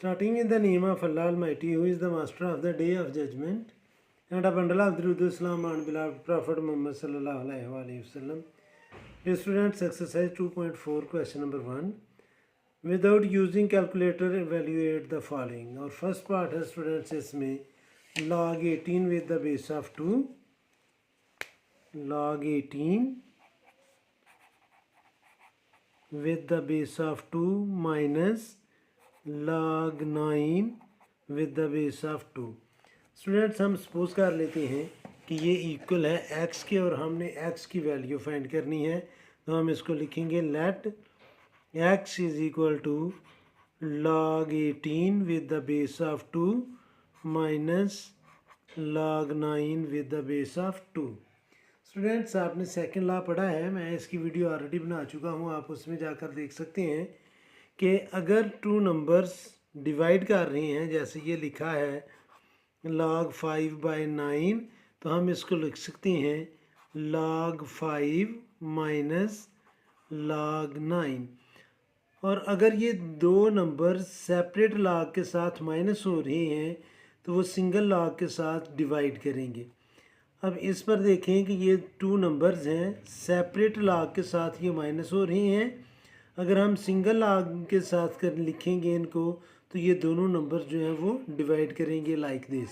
Starting in the name of Allah Almighty, who is the master of the day of judgment, and a bundle of Durud Islam and beloved Prophet Muhammad sallallahu alaihi wasallam. Dear students, exercise 2.4, question number 1. Without using calculator, evaluate the following. Our first part है students इसमें log 18 with the base of 2, log 18 with the base of 2 minus log 9 with the base of 2. Students हम suppose कर लेते हैं कि ये equal है x के और हमने x की वैल्यू फाइंड करनी है, तो हम इसको लिखेंगे let x is equal to log 18 with the base of 2 माइनस log 9 with the base of 2. Students आपने सेकंड लॉ पढ़ा है, मैं इसकी वीडियो ऑलरेडी बना चुका हूँ, आप उसमें जाकर देख सकते हैं कि अगर टू नंबर्स डिवाइड कर रहे हैं, जैसे ये लिखा है log 5/9, तो हम इसको लिख सकते हैं log 5 माइनस log 9. और अगर ये दो नंबर सेपरेट log के साथ माइनस हो रहे हैं तो वो सिंगल log के साथ डिवाइड करेंगे. अब इस पर देखें कि ये टू नंबर्स हैं, सेपरेट log के साथ ये माइनस हो रहे हैं. अगर हम सिंगल log के साथ कर लिखेंगे इनको तो ये दोनों नंबर जो हैं वो डिवाइड करेंगे लाइक दिस.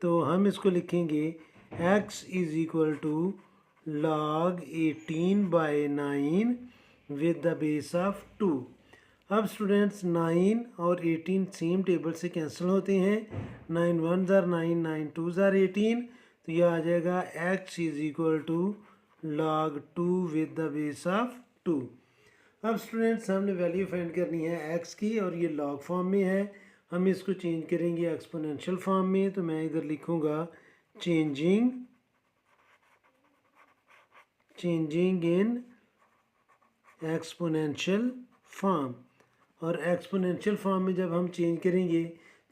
तो हम इसको लिखेंगे x is equal to log 18/9 with the base of 2. अब स्टूडेंट्स 9 और 18 सेम टेबल से कैंसिल होते हैं. 9 1s are 9, 9 2s are 18, तो ये आ जाएगा x is equal to log 2 with the base of 2. अब स्टूडेंट्स हमने वैल्यू फाइंड करनी है x की और ये लॉग फॉर्म में है, हम इसको चेंज करेंगे एक्सपोनेंशियल फॉर्म में. तो मैं इधर लिखूँगा चेंजिंग इन एक्सपोनेंशियल फॉर्म. और एक्सपोनेंशियल फॉर्म में जब हम चेंज करेंगे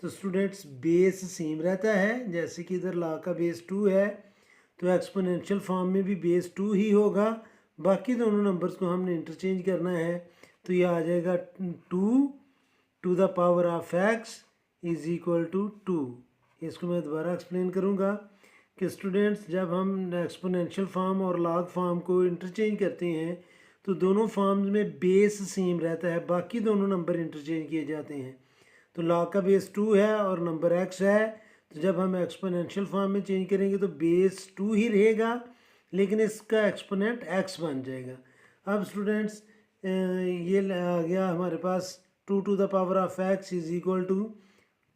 तो स्टूडेंट्स बेस सेम रहता है, जैसे कि इधर लॉग का बेस 2 है तो एक्सपोनेंशियल फॉर्म में भी बेस 2 ही होगा. बाकी दोनों नंबर्स को हमने इंटरचेंज करना है, तो ये आ जाएगा 2 to the power of x is equal to 2. इसको मैं दोबारा एक्सप्लेन करूँगा कि स्टूडेंट्स जब हम एक्सपोनेंशियल फॉर्म और लॉग फॉर्म को इंटरचेंज करते हैं तो दोनों फॉर्म्स में बेस सेम रहता है, बाकी दोनों नंबर इंटरचेंज किए जाते हैं. तो लॉग का बेस 2 है और नंबर x है, तो जब हम एक्सपोनेंशियल फॉर्म में चेंज करेंगे तो बेस 2 ही रहेगा लेकिन इसका एक्सपोनेंट x बन जाएगा. अब स्टूडेंट्स ये आ गया हमारे पास 2 to the power of x is equal to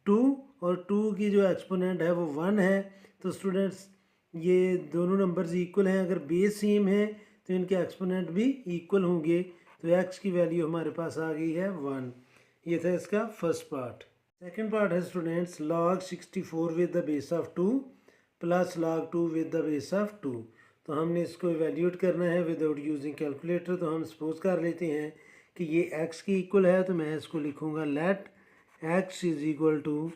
2 और 2 की जो एक्सपोनेंट है वो 1 है. तो स्टूडेंट्स ये दोनों नंबर्स इक्वल हैं, अगर बेस सेम है तो इनके एक्सपोनेंट भी इक्वल होंगे. तो x की वैल्यू हमारे पास आ गई है 1. ये था इसका फर्स्ट पार्ट. सेकेंड पार्ट है students log 64 with the base of 2 plus log 2 with the base of 2. तो हमने इसको इवेल्यूएट करना है विदाउट यूजिंग कैलकुलेटर. तो हम सपोज कर लेते हैं कि ये x की इक्वल है, तो मैं इसको लिखूँगा let x is equal to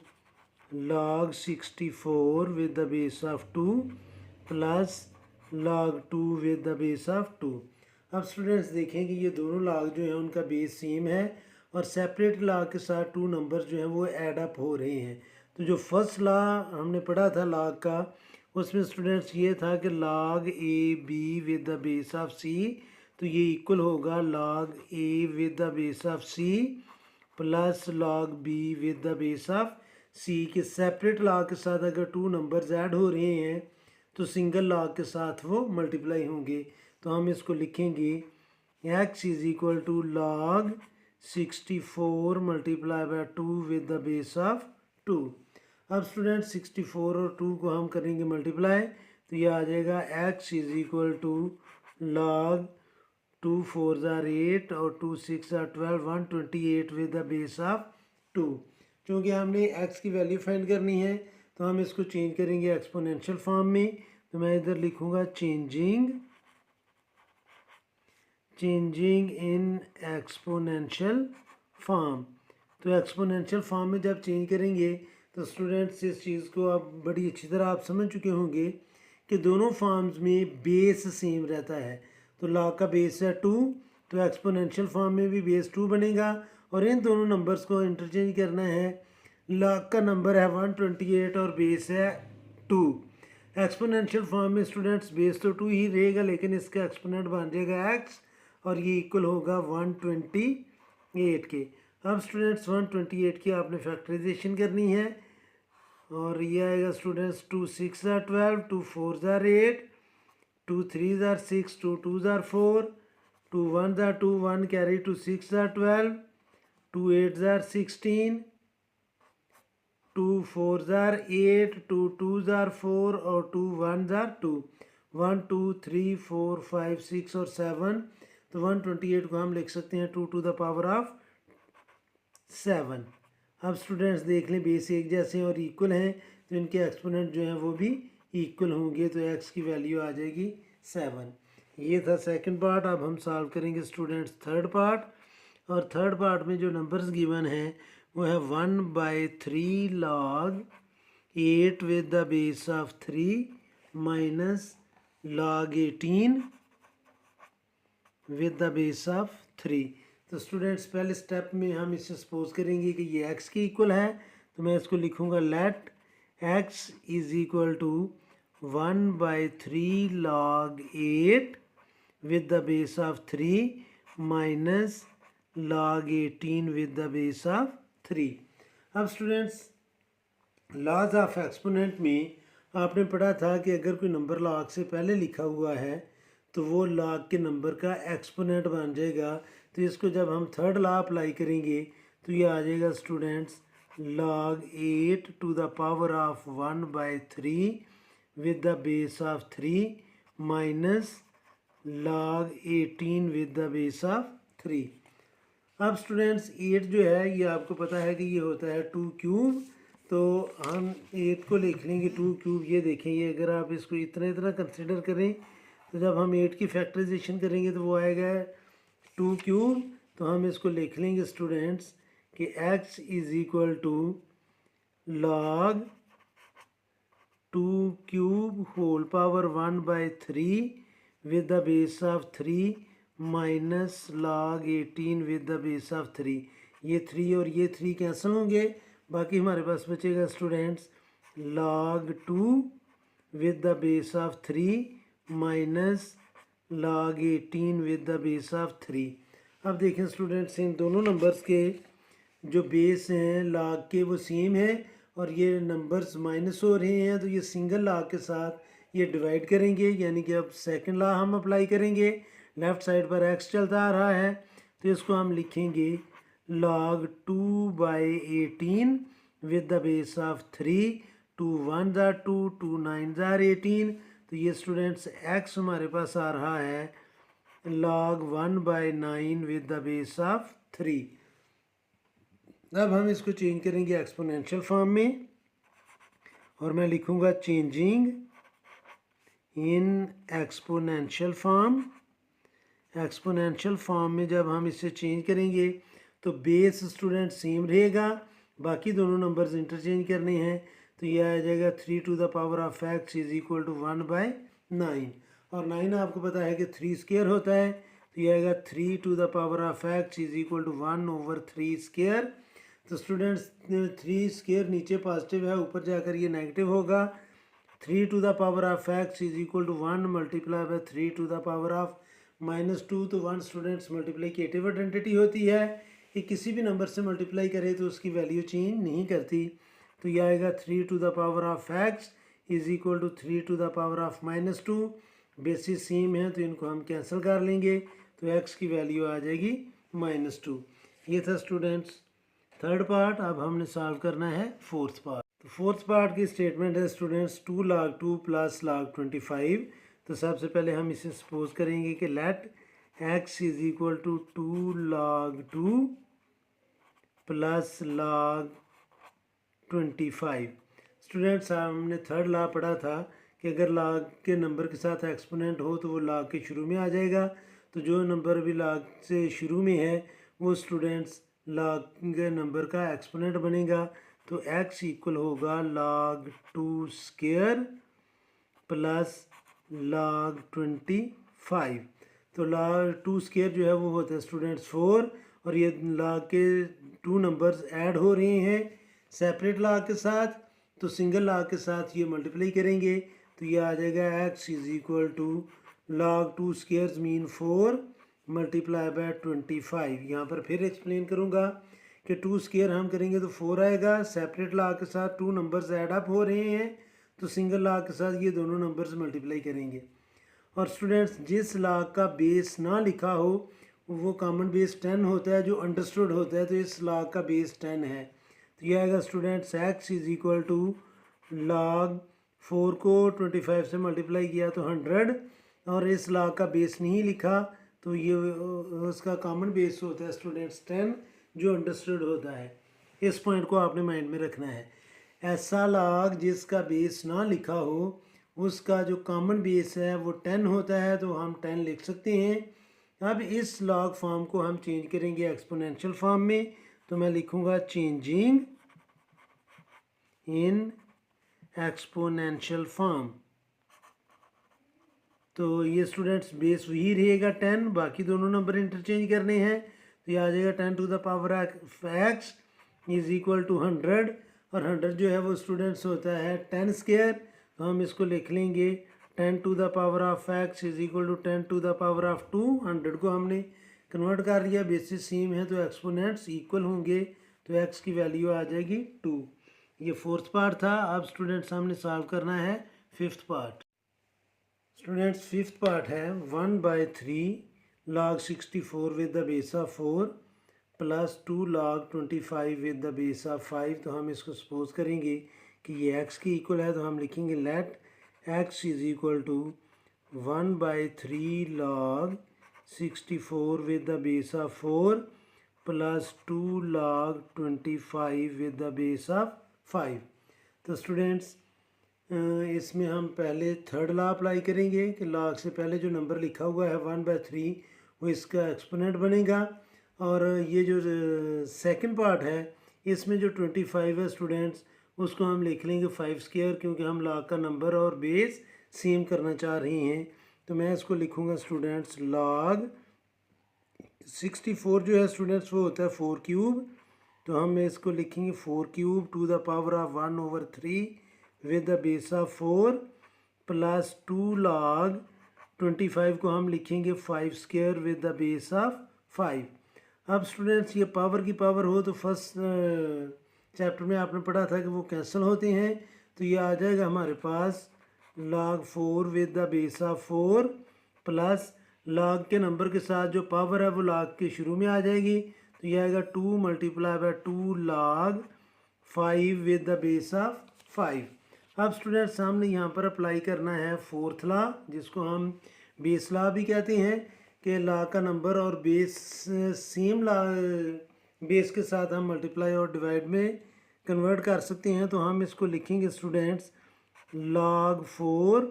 log 64 with the base of 2 plus log 2 with the base of 2. अब स्टूडेंट्स देखें कि ये दोनों log जो हैं उनका बेस सेम है और सेपरेट log के साथ टू नंबर जो हैं वो ऐड अप हो रहे हैं. तो जो फर्स्ट लॉ हमने पढ़ा था log का, उसमें स्टूडेंट्स ये था कि log a b with the base of c, तो ये इक्वल होगा log a with the base of c plus log b with the base of c. के सेपरेट log के साथ अगर टू नंबर्स ऐड हो रहे हैं तो सिंगल log के साथ वो मल्टीप्लाई होंगे. तो हम इसको लिखेंगे x is equal to log 64 multiply by 2 with the base of 2. अब स्टूडेंट 64 और 2 को हम करेंगे मल्टीप्लाई, तो ये आ जाएगा x is equal to log 2 4s are 8 और 2 6 are 12 128 with the base of 2. क्योंकि हमने x की वैल्यू फाइंड करनी है तो हम इसको चेंज करेंगे एक्सपोनेंशियल फॉर्म में. तो मैं इधर लिखूँगा चेंजिंग इन एक्सपोनेंशियल फॉर्म. तो एक्सपोनेंशियल फॉर्म में जब चेंज करेंगे तो स्टूडेंट्स इस चीज़ को आप बड़ी अच्छी तरह आप समझ चुके होंगे कि दोनों फॉर्म्स में बेस सेम रहता है. तो log का बेस है 2, तो एक्सपोनेंशियल फॉर्म में भी बेस 2 बनेगा और इन दोनों नंबर्स को इंटरचेंज करना है। लॉग का नंबर है 128 और बेस है 2। एक्सपोनेंशियल फॉर्म में स्टूडेंट्स बेस तो 2 ही रहेगा, लेकिन इसका एक्सपोनेंट बन जाएगा x और ये इक्वल होगा 128 के। अब स्टूडेंट्स 128 की आपने फैक्टराइजेशन करनी है और ये आएगा स्टूडेंट्स 2 6 ज़ार 12, 2 4 ज़ार 8, 2 3 ज़ार 6, 2 2 ज़ार 4, 2 1 ज़ार 2, 1 कैरी 2 6 ज़ार 12, 2 8 ज़ार 16, 2 4 ज़ार 8, 2 2 ज़ार 4 और 2 1 ज़ार 2, 1 2 3 4 5 6 और 7। तो 128 को हम लिख सकते हैं 2 टू द पावर ऑफ 7। अब स्टूडेंट्स देख लें बेस एक जैसे हैं और इक्वल हैं, तो इनके एक्सपोनेंट जो हैं वो भी इक्वल होंगे, तो x की वैल्यू आ जाएगी 7। ये था सेकंड पार्ट। अब हम सॉल्व करेंगे स्टूडेंट्स थर्ड पार्ट। और थर्ड पार्ट में जो नंबर्स गिवन हैं वो है 1/3 log 8 with the base of 3 minus log 18 with the base of 3। तो स्टूडेंट्स पहले स्टेप में हम इसे सपोज करेंगे कि ये x के इक्वल है, तो मैं इसको लिखूंगा let x is equal to 1/3 log 8 with the base of 3 minus log 18 with the base of 3। अब स्टूडेंट्स लॉज ऑफ एक्सपोनेंट में आपने पढ़ा था कि अगर कोई नंबर लॉग से पहले लिखा हुआ है तो वो लॉग के नंबर का एक्सपोनेंट बन जाएगा। तो इसको जब हम थर्ड लॉ अप्लाई करेंगे तो ये आ जाएगा students log 8 to the power of 1/3 with the base of 3 minus log 18 with the base of 3। अब स्टूडेंट्स 8 जो है ये आपको पता है कि ये होता है 2 क्यूब, तो हम 8 को लिख लेंगे 2 क्यूब। ये देखें, ये अगर आप इसको इतना इतना कंसिडर करें तो जब हम 8 की फैक्टराइजेशन करेंगे तो वो आएगा 2 क्यूब। तो हम इसको लिख लेंगे स्टूडेंट्स कि x is equal to log 2 cube whole power 1/3 with the base of 3 minus log 18 with the base of 3। ये 3 और ये 3 कैंसिल होंगे, बाकी हमारे पास बचेगा students log 2 with the base of 3 minus log 18 with the base of 3। अब देखें students in दोनों नंबर्स के जो बेस हैं log के वो सेम है और ये नंबर्स माइनस हो रहे हैं, तो ये सिंगल log के साथ ये डिवाइड करेंगे, यानी कि अब सेकंड लॉ हम अप्लाई करेंगे। लेफ़्ट साइड पर x चलता आ रहा है तो इसको हम लिखेंगे log 2/18 with the base of 3, 2 1 ज़ार 2, 2 9 ज़ार 18। तो ये स्टूडेंट्स x हमारे पास आ रहा है log 1/9 with the base of 3। अब हम इसको चेंज करेंगे एक्सपोनेंशियल फॉर्म में और मैं लिखूंगा changing in exponential form. Exponential form में जब हम इसे चेंज करेंगे तो बेस स्टूडेंट सेम रहेगा, बाकी दोनों नंबर्स इंटरचेंज करने हैं। तो ये आ जाएगा 3 to the power of x is equal to 1/9 और 9 आपको पता है कि 3 स्क्वायर होता है, तो ये आएगा 3 to the power of x is equal to 1/3 square. तो स्टूडेंट्स 3 स्क्वायर नीचे पॉजिटिव है, ऊपर जाकर ये नेगेटिव होगा। 3 to the power of x is equal to 1 multiply by 3 to the power of -2। तो 1 स्टूडेंट्स मल्टीप्लिकेटिव आइडेंटिटी होती है कि किसी भी नंबर से मल्टीप्लाई करे तो उसकी वैल्यू चेंज नहीं करती। तो यह आएगा 3 to the power of x is equal to 3 to the power of -2। Bases same है तो इनको हम कैंसिल कर लेंगे, तो x की वैल्यू आ जाएगी -2। ये था स्टूडेंट्स थर्ड पार्ट। अब हमने सॉल्व करना है फोर्थ पार्ट। तो फोर्थ पार्ट की स्टेटमेंट है स्टूडेंट्स 2 log 2 प्लस log 25। तो सबसे पहले हम इसे सपोज करेंगे कि let x is equal to 2 log 2 plus log 25। Students हमने थर्ड लॉ पढ़ा था कि अगर log के नंबर के साथ एक्सपोनेंट हो तो वो log के शुरू में आ जाएगा। तो जो नंबर भी log से शुरू में है वो स्टूडेंट्स log के नंबर का एक्सपोनेंट बनेगा। तो x इक्वल होगा log 2 स्क्वायर प्लस log 25। तो log 2 स्क्वायर जो है वो होता है स्टूडेंट्स 4 और ये log के 2 नंबर्स ऐड हो रहे हैं सेपरेट log के साथ, तो सिंगल log के साथ ये मल्टीप्लाई करेंगे तो ये आ जाएगा x is equal to log 2 squares mean 4 multiply by 25। यहाँ पर फिर एक्सप्लेन करूँगा कि 2 स्क्वायर हम करेंगे तो 4 आएगा, सेपरेट log के साथ 2 नंबर्स ऐड अप हो रहे हैं तो सिंगल log के साथ ये दोनों नंबर्स मल्टीप्लाई करेंगे। और स्टूडेंट्स जिस log का बेस ना लिखा हो वो कॉमन बेस 10 होता है, जो अंडरस्टूड होता है, तो इस log का बेस 10 है। तो ये आएगा students x is equal to log 4 को 25 से मल्टीप्लाई किया तो 100, और इस log का बेस नहीं लिखा तो ये उसका कॉमन बेस होता है स्टूडेंट्स 10, जो अंडरस्टूड होता है। इस पॉइंट को आपने माइंड में रखना है। ऐसा log जिसका बेस ना लिखा हो उसका जो कॉमन बेस है वो 10 होता है, तो हम 10 लिख सकते हैं। अब इस log फॉर्म को हम चेंज करेंगे एक्सपोनेंशियल फॉर्म में, तो मैं लिखूँगा चेंजिंग इन एक्सपोनेंशियल फॉर्म। तो ये स्टूडेंट्स बेस वही रहेगा 10, बाकी दोनों नंबर इंटरचेंज करने हैं, तो ये आ जाएगा 10 to the power x is equal to 100, और 100 जो है वो स्टूडेंट्स होता है 10 स्क्वायर, तो हम इसको लिख लेंगे 10 to the power of x is equal to 10 to the power of 2। 100 को हमने कन्वर्ट कर लिया, बेसिस सेम है तो एक्सपोनेंट्स इक्वल होंगे, तो x की वैल्यू आ जाएगी 2। ये फोर्थ पार्ट था। अब स्टूडेंट्स हमने सॉल्व करना है fifth part. Students fifth part है 1/3 log 64 with the base of 4 plus 2 log 25 with the base of 5। तो हम इसको सपोज करेंगे कि ये x के इक्वल है, तो हम लिखेंगे let x is equal to 1/3 log 64 with the base of 4 plus 2 log 25 with the base of 5। तो स्टूडेंट्स इसमें हम पहले थर्ड लॉ अप्लाई करेंगे कि log से पहले जो नंबर लिखा हुआ है 1/3 वो इसका एक्सपोनेंट बनेगा, और ये जो सेकंड पार्ट है इसमें जो 25 है स्टूडेंट्स उसको हम लिख लेंगे 5 स्क्वायर, क्योंकि हम log का नंबर और बेस सेम करना चाह रहे हैं। तो मैं इसको लिखूँगा स्टूडेंट्स log 64 जो है स्टूडेंट्स वो होता है 4 क्यूब, तो हम इसको लिखेंगे 4 cube two the power of 1/3 with the base of 4 plus 2 log 25 को हम लिखेंगे 5 square with the base of 5। अब स्टूडेंट्स ये पावर की पावर हो तो फर्स्ट चैप्टर में आपने पढ़ा था कि वो कैंसिल होते हैं, तो ये आ जाएगा हमारे पास log 4 with the base of 4 plus log के नंबर के साथ जो पावर है वो log के शुरू में आ जाएगी, तो ये आएगा 2 multiply by 2 log 5 with the base of 5। अब स्टूडेंट्स हमने यहाँ पर अप्लाई करना है फोर्थ लॉ, जिसको हम बेस लॉ भी कहते हैं, कि लॉ का नंबर और बेस सेम लॉ बेस के साथ हम मल्टीप्लाई और डिवाइड में कन्वर्ट कर सकते हैं। तो हम इसको लिखेंगे स्टूडेंट्स log 4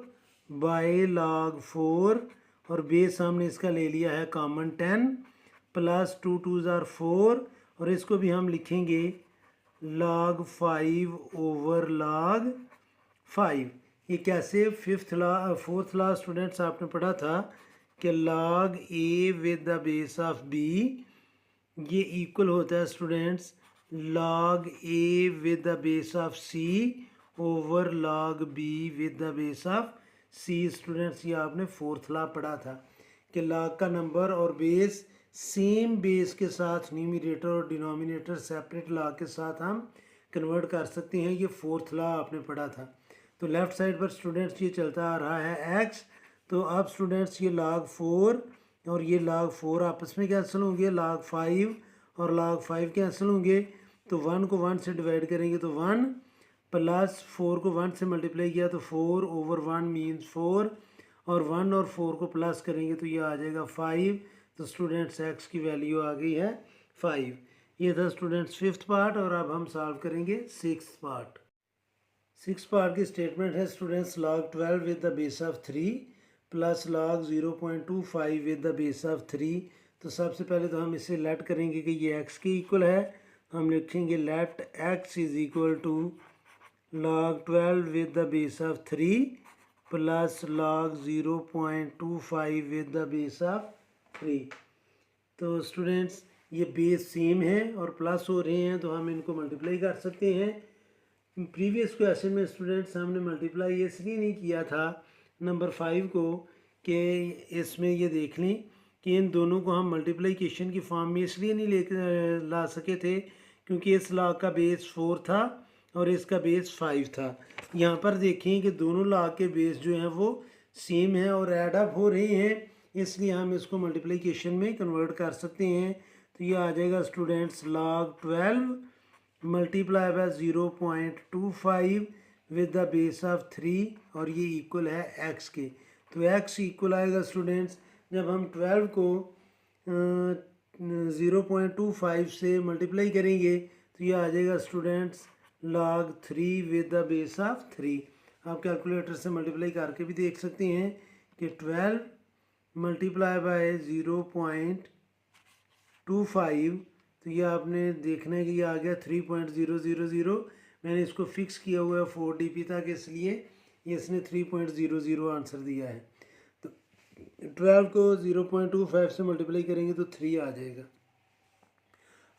बाय log 4, और बेस हमने इसका ले लिया है कॉमन 10 प्लस 2 2s are 4, और इसको भी हम लिखेंगे log 5 ओवर log 5। ये कैसे फोर्थ लॉ स्टूडेंट्स आपने पढ़ा था कि log a with the base of b ये इक्वल होता है students log a with the base of c over log b with the base of c। Students ये आपने फोर्थ लॉ पढ़ा था कि log का नंबर और बेस सेम बेस के साथ न्यूमरेटर और डिनोमिनेटर सेपरेट log के साथ हम कन्वर्ट कर सकते हैं। ये फोर्थ लॉ आपने पढ़ा था। तो लेफ़्ट साइड पर स्टूडेंट्स ये चलता आ रहा है x, तो अब स्टूडेंट्स ये log 4 और ये log 4 आपस में कैंसिल होंगे, log 5 और log 5 कैंसिल होंगे, तो 1 को 1 से डिवाइड करेंगे तो 1 प्लस 4 को 1 से मल्टीप्लाई किया तो 4 ओवर 1 मीन्स 4, और 1 और 4 को प्लस करेंगे तो ये आ जाएगा 5। तो स्टूडेंट्स x की वैल्यू आ गई है 5। ये था स्टूडेंट्स फिफ्थ पार्ट, और अब हम सॉल्व करेंगे सिक्स्थ पार्ट। सिक्स पार्ट की स्टेटमेंट है students log 12 with the base of 3 plus log 0.25 with the base of 3। तो सबसे पहले तो हम इसे लेट करेंगे कि ये x के इक्वल है, हम लिखेंगे let x is equal to log 12 with the base of 3 plus log 0.25 with the base of 3। तो स्टूडेंट्स ये बेस सेम है और प्लस हो रहे हैं तो हम इनको मल्टीप्लाई कर सकते हैं। प्रीवियस क्वेश्चन में स्टूडेंट्स हमने मल्टीप्लाई इसलिए नहीं किया था नंबर 5 को कि इसमें ये देख लें कि इन दोनों को हम मल्टीप्लिकेशन की फॉर्म में इसलिए नहीं लेकर ला सके थे क्योंकि इस लॉ का बेस 4 था और इसका बेस 5 था। यहाँ पर देखें कि दोनों लॉ के बेस जो हैं वो सेम है और एड अप हो रहे हैं, इसलिए हम इसको मल्टीप्लिकेशन में कन्वर्ट कर सकते हैं। तो ये आ जाएगा students log 12 multiply by 0.25 with the base of 3 और ये इक्वल है x के। तो x इक्वल आएगा स्टूडेंट्स जब हम 12 को 0.25 से मल्टीप्लाई करेंगे तो ये आ जाएगा students log 3 with the base of 3। आप कैलकुलेटर से मल्टीप्लाई करके भी देख सकते हैं कि 12 मल्टीप्लाई बाय 0.25 तो ये आपने देखना है कि ये आ गया 3.000। मैंने इसको फिक्स किया हुआ है 4 dp तक, इसलिए ये इसने 3.00 आंसर दिया है। तो 12 को 0.25 से मल्टीप्लाई करेंगे तो 3 आ जाएगा।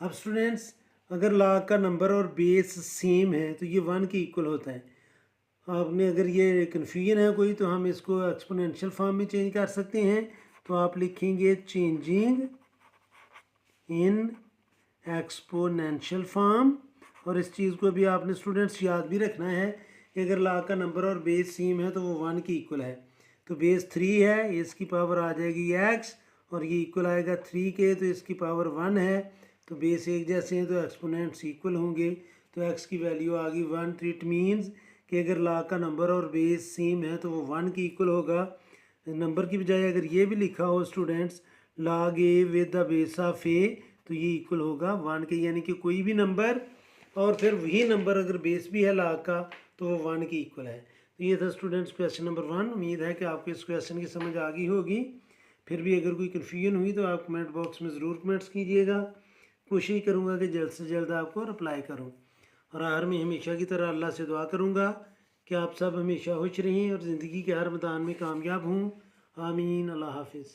अब स्टूडेंट्स अगर log का नंबर और बेस सेम है तो ये 1 के इक्वल होता है। आपने अगर ये कन्फ्यूजन है कोई तो हम इसको एक्सपोनेंशियल फॉर्म में चेंज कर सकते हैं। तो आप लिखेंगे चेंजिंग इन एक्सपोनेंशियल फॉर्म, और इस चीज़ को भी आपने स्टूडेंट्स याद भी रखना है कि अगर log का नंबर और बेस सेम है तो वो 1 के इक्वल है। तो बेस 3 है, इसकी पावर आ जाएगी x और ये इक्वल आएगा 3 के, तो इसकी पावर 1 है। तो बेस एक जैसे हैं तो एक्सपोनेंट्स इक्वल होंगे, तो x की वैल्यू आ गई 1। तो इट मीन्स कि अगर log का नंबर और बेस सेम है तो वो 1 के इक्वल होगा। नंबर की बजाय अगर ये भी लिखा हो students log a with the base of a तो ये इक्वल होगा 1 के, यानी कि कोई भी नंबर और फिर वही नंबर अगर बेस भी है log का तो वो 1 के इक्वल है। तो ये था स्टूडेंट्स क्वेश्चन नंबर 1। उम्मीद है कि आपको इस क्वेश्चन की समझ आ गई होगी। फिर भी अगर कोई कन्फ्यूजन हुई तो आप कमेंट बॉक्स में ज़रूर कमेंट्स कीजिएगा। कोशिश करूँगा कि जल्द से जल्द आपको रिप्लाई करूँ। और आखिर में हमेशा की तरह अल्लाह से दुआ करूँगा कि आप सब हमेशा खुश रहें और ज़िंदगी के हर मैदान में कामयाब हों। आमीन। अल्लाह हाफिज़।